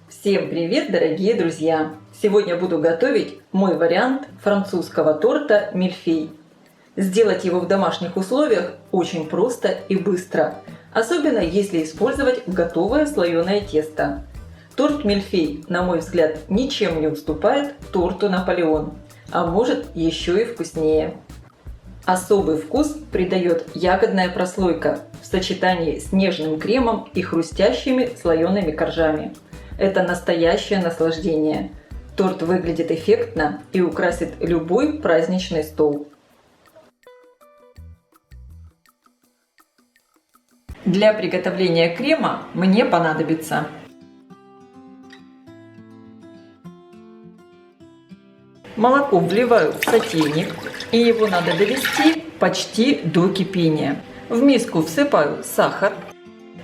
Всем привет, дорогие друзья! Сегодня буду готовить мой вариант французского торта мильфей. Сделать его в домашних условиях очень просто и быстро, особенно если использовать готовое слоеное тесто. Торт мильфей, на мой взгляд, ничем не уступает торту Наполеон, а может еще и вкуснее. Особый вкус придает ягодная прослойка в сочетании с нежным кремом и хрустящими слоеными коржами. Это настоящее наслаждение. Торт выглядит эффектно и украсит любой праздничный стол. Для приготовления крема мне понадобится молоко вливаю в сотейник, и его надо довести почти до кипения. В миску всыпаю сахар,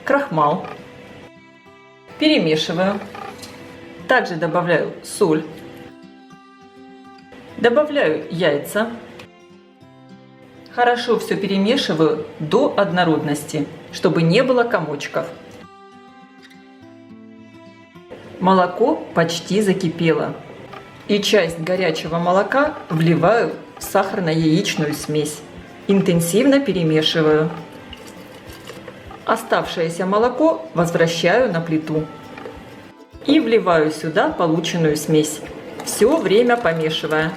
крахмал, перемешиваю. Также добавляю соль, добавляю яйца. Хорошо все перемешиваю до однородности, чтобы не было комочков. Молоко почти закипело, и часть горячего молока вливаю в сахарно-яичную смесь. Интенсивно перемешиваю. Оставшееся молоко возвращаю на плиту и вливаю сюда полученную смесь, все время помешивая.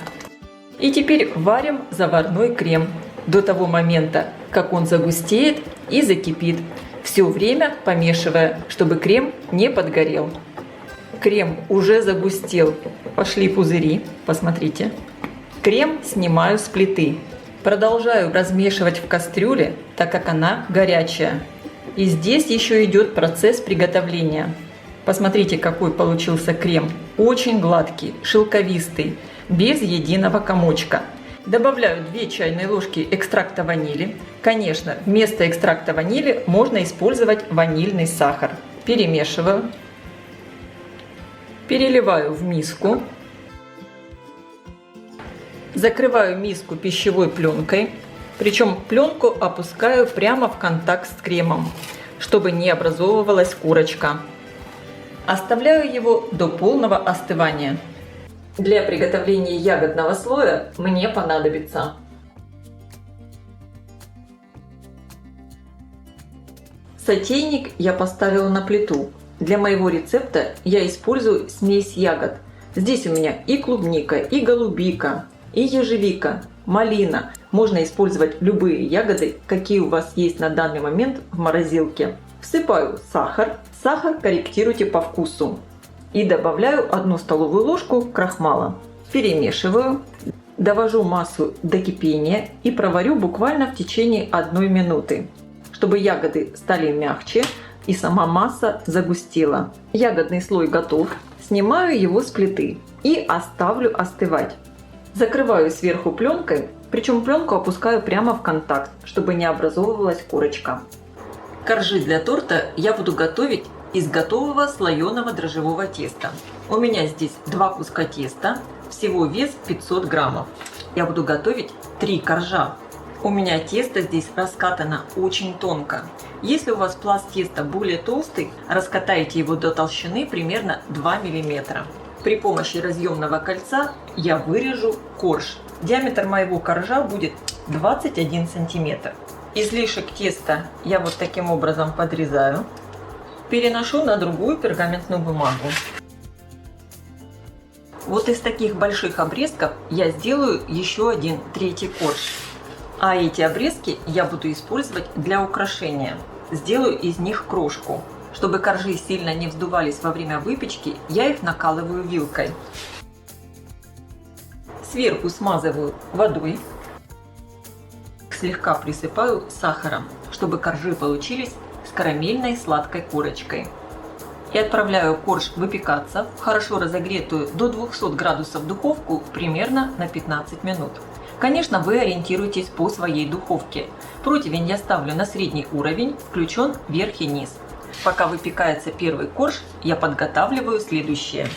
И теперь варим заварной крем до того момента, как он загустеет и закипит, все время помешивая, чтобы крем не подгорел. Крем уже загустел, пошли пузыри, посмотрите. Крем снимаю с плиты. Продолжаю размешивать в кастрюле, так как она горячая. И здесь еще идет процесс приготовления. Посмотрите, какой получился крем. Очень гладкий, шелковистый, без единого комочка. Добавляю 2 чайные ложки экстракта ванили. Конечно, вместо экстракта ванили можно использовать ванильный сахар. Перемешиваю. Переливаю в миску. Закрываю миску пищевой пленкой. Причем пленку опускаю прямо в контакт с кремом, чтобы не образовывалась корочка. Оставляю его до полного остывания. Для приготовления ягодного слоя мне понадобится сотейник я поставила на плиту. Для моего рецепта я использую смесь ягод. Здесь у меня и клубника, и голубика, и ежевика, малина. Можно использовать любые ягоды, какие у вас есть на данный момент в морозилке. Всыпаю сахар. Сахар корректируйте по вкусу. И добавляю 1 столовую ложку крахмала. Перемешиваю. Довожу массу до кипения и проварю буквально в течение 1 минуты, чтобы ягоды стали мягче и сама масса загустела. Ягодный слой готов. Снимаю его с плиты и оставлю остывать. Закрываю сверху пленкой, причем пленку опускаю прямо в контакт, чтобы не образовывалась корочка. Коржи для торта я буду готовить из готового слоеного дрожжевого теста. У меня здесь 2 куска теста, всего вес 500 граммов. Я буду готовить 3 коржа. У меня тесто здесь раскатано очень тонко. Если у вас пласт теста более толстый, раскатайте его до толщины примерно 2 мм. При помощи разъемного кольца я вырежу корж. Диаметр моего коржа будет 21 см. Излишек теста я вот таким образом подрезаю. Переношу на другую пергаментную бумагу. Вот из таких больших обрезков я сделаю еще один 3-й корж. А эти обрезки я буду использовать для украшения. Сделаю из них крошку. Чтобы коржи сильно не вздувались во время выпечки, я их накалываю вилкой. Сверху смазываю водой. Слегка присыпаю сахаром, чтобы коржи получились с карамельной сладкой корочкой. И отправляю корж выпекаться в хорошо разогретую до 200 градусов духовку примерно на 15 минут. Конечно, вы ориентируйтесь по своей духовке. Противень я ставлю на средний уровень, включен верх и низ. Пока выпекается первый корж, я подготавливаю следующее.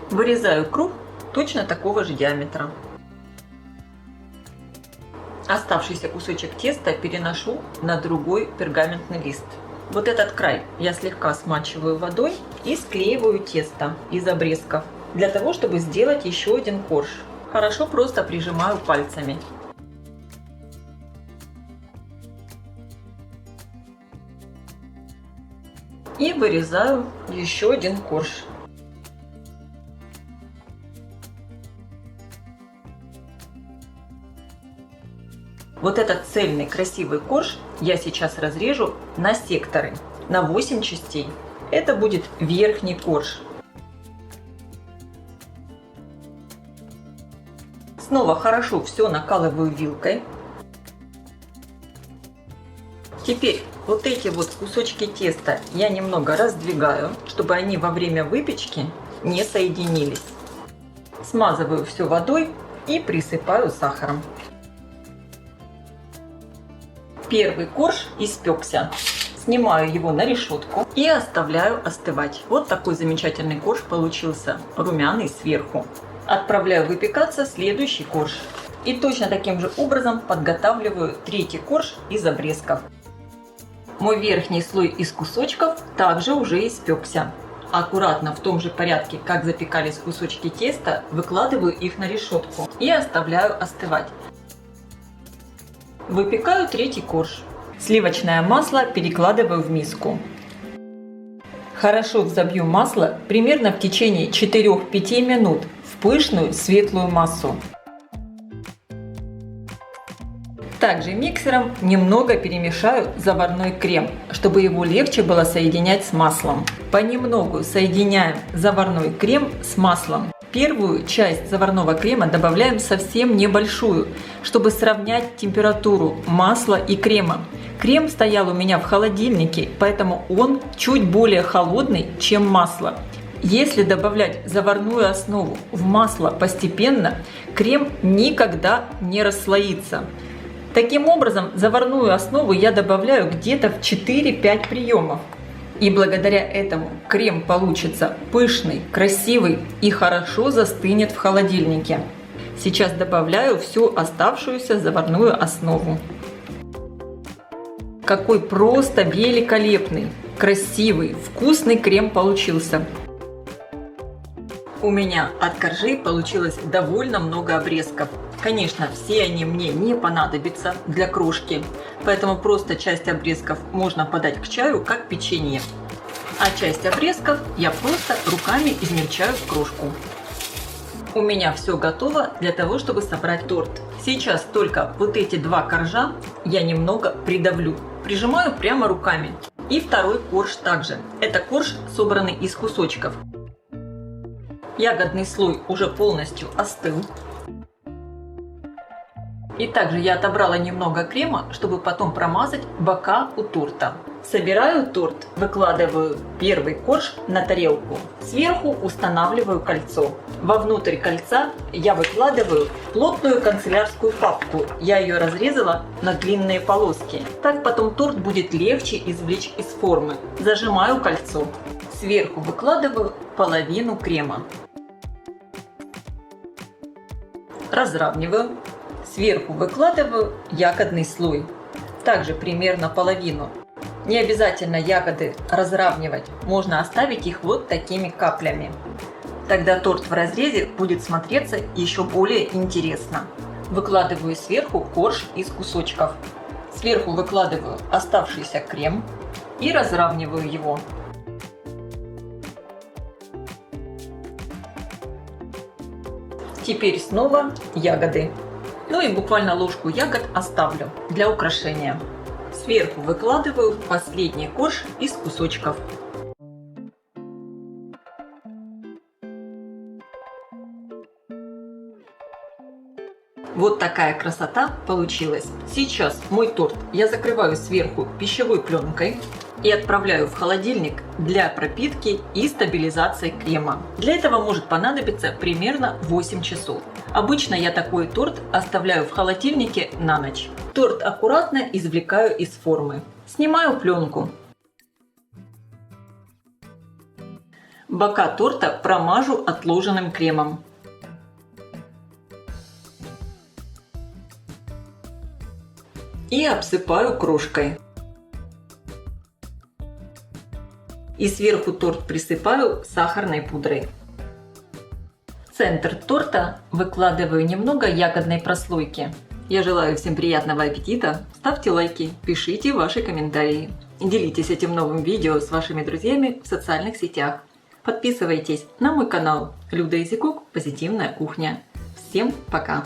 Вырезаю круг точно такого же диаметра. Оставшийся кусочек теста переношу на другой пергаментный лист. Вот этот край я слегка смачиваю водой и склеиваю тесто из обрезков, для того, чтобы сделать еще один корж. Хорошо просто прижимаю пальцами. И вырезаю еще один корж. Вот этот цельный красивый корж я сейчас разрежу на секторы, на 8 частей. Это будет верхний корж. Снова хорошо все накалываю вилкой. Теперь вот эти вот кусочки теста я немного раздвигаю, чтобы они во время выпечки не соединились. Смазываю все водой и присыпаю сахаром. Первый корж испекся. Снимаю его на решетку и оставляю остывать. Вот такой замечательный корж получился, румяный сверху. Отправляю выпекаться следующий корж. И точно таким же образом подготавливаю третий корж из обрезков. Мой верхний слой из кусочков также уже испекся. Аккуратно в том же порядке, как запекались кусочки теста, выкладываю их на решетку и оставляю остывать. Выпекаю третий корж. Сливочное масло перекладываю в миску. Хорошо взобью масло примерно в течение 4-5 минут в пышную светлую массу. Также миксером немного перемешаю заварной крем, чтобы его легче было соединять с маслом. Понемногу соединяем заварной крем с маслом. Первую часть заварного крема добавляем совсем небольшую, чтобы сравнять температуру масла и крема. Крем стоял у меня в холодильнике, поэтому он чуть более холодный, чем масло. Если добавлять заварную основу в масло постепенно, крем никогда не расслоится. Таким образом, заварную основу я добавляю где-то в 4-5 приемов. И благодаря этому крем получится пышный, красивый и хорошо застынет в холодильнике. Сейчас добавляю всю оставшуюся заварную основу. Какой просто великолепный, красивый, вкусный крем получился. У меня от коржей получилось довольно много обрезков. Конечно, все они мне не понадобятся для крошки, поэтому просто часть обрезков можно подать к чаю, как печенье. А часть обрезков я просто руками измельчаю в крошку. У меня все готово для того, чтобы собрать торт. Сейчас только вот эти два коржа я немного придавлю. Прижимаю прямо руками. И второй корж также. Это корж, собранный из кусочков. Ягодный слой уже полностью остыл. И также я отобрала немного крема, чтобы потом промазать бока у торта. Собираю торт, выкладываю первый корж на тарелку. Сверху устанавливаю кольцо. Вовнутрь кольца я выкладываю плотную канцелярскую папку. Я ее разрезала на длинные полоски. Так потом торт будет легче извлечь из формы. Зажимаю кольцо. Сверху выкладываю половину крема. Разравниваю. Сверху выкладываю ягодный слой. Также примерно половину. Не обязательно ягоды разравнивать. Можно оставить их вот такими каплями. Тогда торт в разрезе будет смотреться еще более интересно. Выкладываю сверху корж из кусочков. Сверху выкладываю оставшийся крем и разравниваю его. Теперь снова ягоды. Ну и буквально ложку ягод оставлю для украшения. Сверху выкладываю последний корж из кусочков. Вот такая красота получилась. Сейчас мой торт я закрываю сверху пищевой пленкой и отправляю в холодильник для пропитки и стабилизации крема. Для этого может понадобиться примерно 8 часов. Обычно я такой торт оставляю в холодильнике на ночь. Торт аккуратно извлекаю из формы. Снимаю пленку. Бока торта промажу отложенным кремом. и обсыпаю крошкой. И сверху торт присыпаю сахарной пудрой. В центр торта выкладываю немного ягодной прослойки. Я желаю всем приятного аппетита. Ставьте лайки, пишите ваши комментарии. Делитесь этим новым видео с вашими друзьями в социальных сетях. Подписывайтесь на мой канал Люда Изикук. Позитивная кухня. Всем пока!